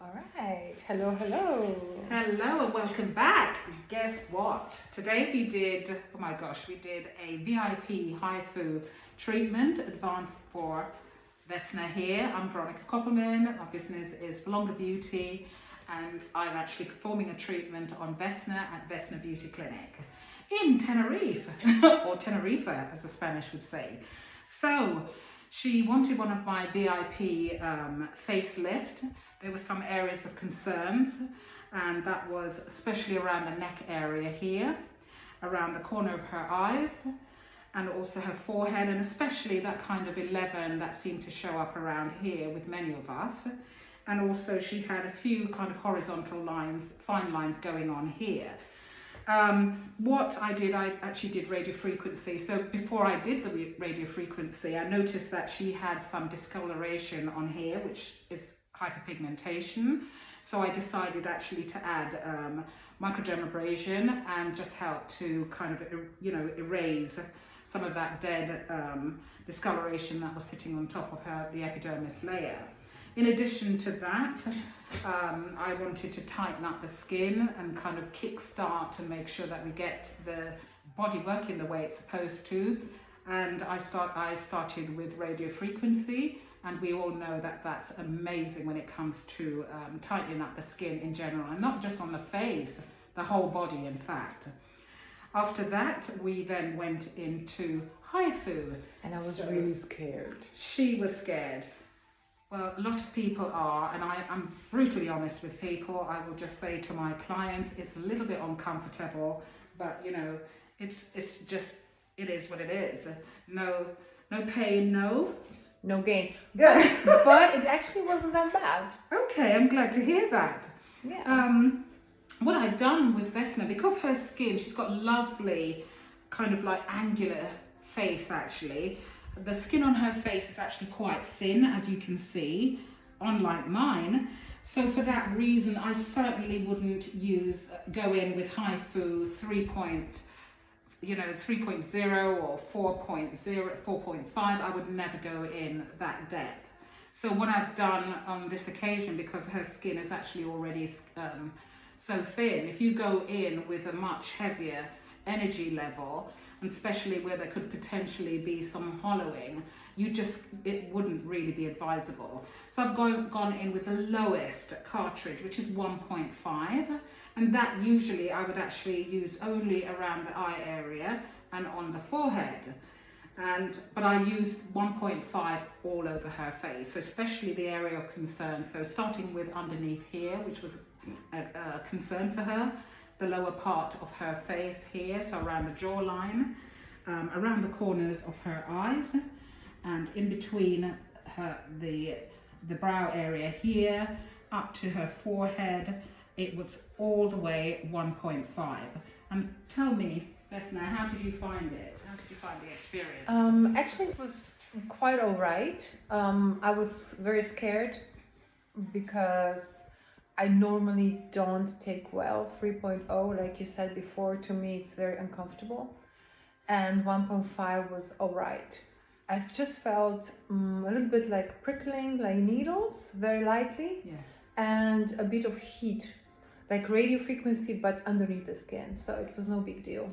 All right. Hello, hello. Hello and welcome back. Guess what? Today we did a VIP HIFU treatment advanced for Vesna here. I'm Veronica Koppelman. My business is For Longer Beauty and I'm actually performing a treatment on Vesna at Vesna Beauty Clinic in Tenerife, or Tenerife as the Spanish would say. So she wanted one of my VIP facelift. There were some areas of concerns, and that was especially around the neck area here, around the corner of her eyes, and also her forehead, and especially that kind of 11 that seemed to show up around here with many of us. And also she had a few kind of horizontal lines, fine lines going on here. What I did, I actually did radiofrequency. So before I did the radiofrequency, I noticed that she had some discoloration on here, which is hyperpigmentation. So I decided actually to add microdermabrasion and just help to kind of, erase some of that dead discoloration that was sitting on top of the epidermis layer. In addition to that, I wanted to tighten up the skin and kind of kickstart to make sure that we get the body working the way it's supposed to. And I started with radiofrequency, and we all know that that's amazing when it comes to tightening up the skin in general, and not just on the face, the whole body in fact. After that, we then went into HIFU. And I was really scared. She was scared. Well, a lot of people are, and I'm brutally honest with people. I will just say to my clients, it's a little bit uncomfortable, but it's just, it is what it is. No pain, no gain. But it actually wasn't that bad. Okay, I'm glad to hear that. Yeah. What I've done with Vesna, because her skin, she's got lovely kind of like angular face actually. The skin on her face is actually quite thin, as you can see, unlike mine. So for that reason, I certainly wouldn't go in with HIFU 3.0 or 4.0, 4.5. I would never go in that depth. So what I've done on this occasion, because her skin is actually already so thin, if you go in with a much heavier energy level, and especially where there could potentially be some hollowing, it wouldn't really be advisable. So I've gone in with the lowest cartridge, which is 1.5, and that usually I would actually use only around the eye area and on the forehead. But I used 1.5 all over her face, so especially the area of concern. So starting with underneath here, which was a concern for her, the lower part of her face here, so around the jawline, around the corners of her eyes, and in between the brow area here, up to her forehead. It was all the way 1.5. And tell me, Vesna, how did you find it? How did you find the experience? Actually, it was quite all right. I was very scared because I normally don't take well 3.0, like you said before. To me, it's very uncomfortable. And 1.5 was all right. I've just felt a little bit like prickling, like needles, very lightly. Yes. And a bit of heat, like radiofrequency, but underneath the skin. So it was no big deal.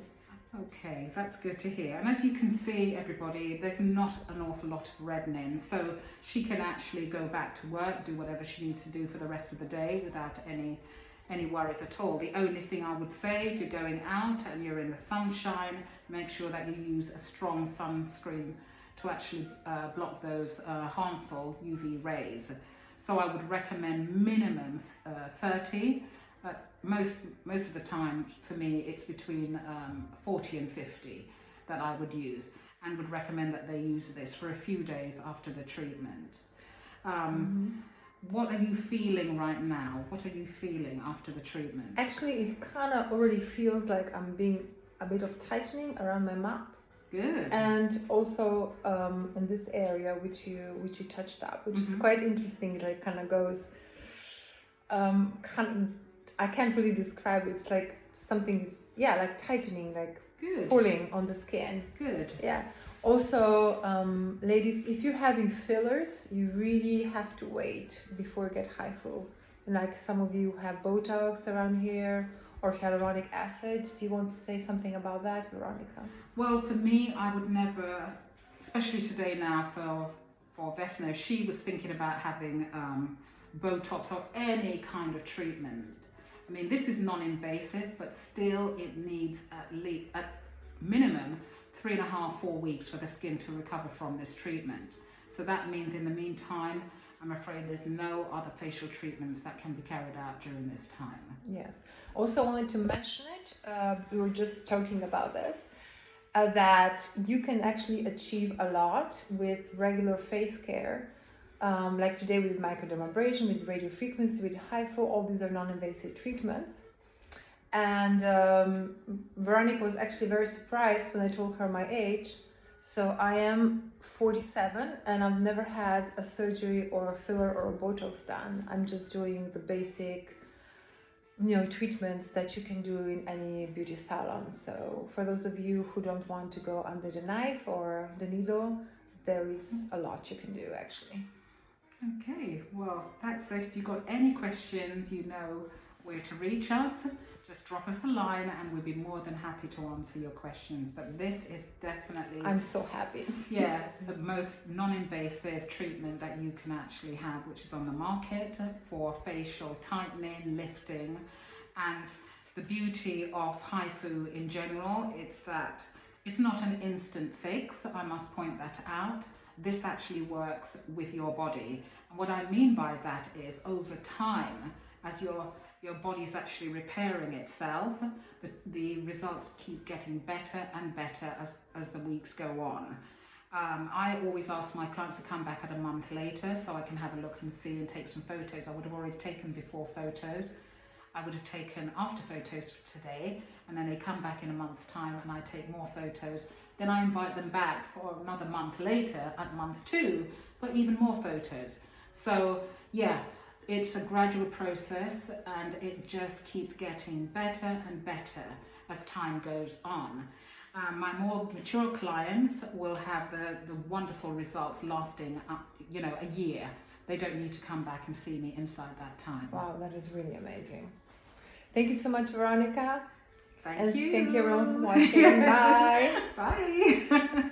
Okay, that's good to hear. And as you can see, everybody, there's not an awful lot of reddening, so she can actually go back to work, do whatever she needs to do for the rest of the day without any worries at all. The only thing I would say, if you're going out and you're in the sunshine, make sure that you use a strong sunscreen to actually block those harmful UV rays. So I would recommend minimum 30. Most of the time, for me, it's between 40 and 50 that I would use, and would recommend that they use this for a few days after the treatment. What are you feeling right now? What are you feeling after the treatment? Actually, it kind of already feels like I'm being a bit of tightening around my mouth. Good. And also in this area which you touched up, which is quite interesting. It like kind of goes I can't really describe it. It's like something, like tightening, like Good. Pulling on the skin. Good. Yeah. Also, ladies, if you're having fillers, you really have to wait before you get HIFU. like some of you have Botox around here or hyaluronic acid. Do you want to say something about that, Veronica? Well, for me, I would never, especially today now for Vesna, she was thinking about having Botox or any kind of treatment. I mean, this is non-invasive, but still it needs at minimum 3.5, 4 weeks for the skin to recover from this treatment. So that means in the meantime, I'm afraid there's no other facial treatments that can be carried out during this time. Yes. Also wanted to mention it, we were just talking about this, that you can actually achieve a lot with regular face care. Like today we did microdermabrasion, with radiofrequency, with HIFU, all these are non-invasive treatments. And Veronica was actually very surprised when I told her my age. So I am 47 and I've never had a surgery or a filler or a Botox done. I'm just doing the basic, treatments that you can do in any beauty salon. So for those of you who don't want to go under the knife or the needle, there is a lot you can do actually. Okay, well, that's it. If you've got any questions, you know where to reach us. Just drop us a line and we'll be more than happy to answer your questions. But this is definitely... I'm so happy. Yeah, the most non-invasive treatment that you can actually have, which is on the market for facial tightening, lifting. And the beauty of HIFU in general, it's that it's not an instant fix. I must point that out. This actually works with your body. And what I mean by that is over time, as your body's actually repairing itself, the results keep getting better and better as the weeks go on. I always ask my clients to come back at a month later so I can have a look and see and take some photos. I would have already taken before photos. I would have taken after photos for today, and then they come back in a month's time and I take more photos. Then I invite them back for another month later at month 2 for even more photos. So yeah, it's a gradual process and it just keeps getting better and better as time goes on. My more mature clients will have the wonderful results lasting a year. They don't need to come back and see me inside that time. Wow, that is really amazing. Thank you so much, Veronica. Thank you. Thank you everyone for watching. Bye. Bye.